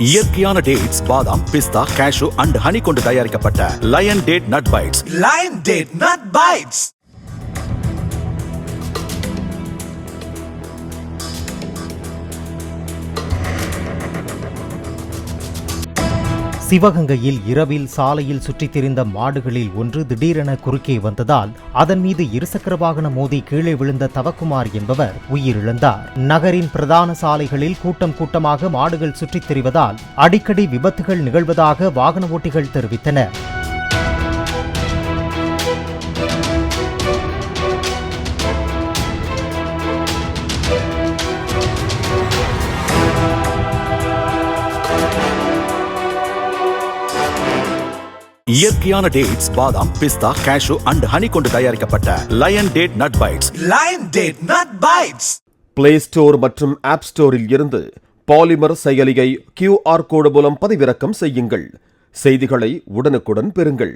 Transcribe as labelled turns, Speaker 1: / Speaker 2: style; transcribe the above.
Speaker 1: இயற்கையான டேட்ஸ், பாதாம், பிஸ்தா, cash and honey கொண்டு தயாரிக்கப்பட்ட Lion Date Nut Bites.
Speaker 2: Lion Date Nut Bites.
Speaker 3: சிவகங்கையில் இரவில் சாலையில் சுற்றித் திரிந்த மாடுகளில் ஒன்று திடீரென குறுக்கே வந்ததால் அதன் மீது இருசக்கர வாகனம் மோதி கீழே விழுந்த தவக்குமார் என்பவர் உயிரிழந்தார். நகரின் பிரதான சாலைகளில் கூட்டம் கூட்டமாக மாடுகள் சுற்றித் திரிவதால் அடிக்கடி விபத்துகள் நிகழ்வதாக வாகன ஓட்டிகள் தெரிவித்தனர்.
Speaker 1: இயற்கையான டேட்ஸ், பாதாம், பிஸ்தா, கேஷு அண்ட் ஹனி கொண்டு தயாரிக்கப்பட்ட Lion Date Nut Bites.
Speaker 2: Lion Date Nut Bites.
Speaker 4: Play Store மற்றும் ஆப் ஸ்டோரில் இருந்து பாலிமர் செயலியை QR கோடு மூலம் பதிவிறக்கம் செய்யுங்கள். செய்திகளை உடனுக்குடன் பெறுங்கள்.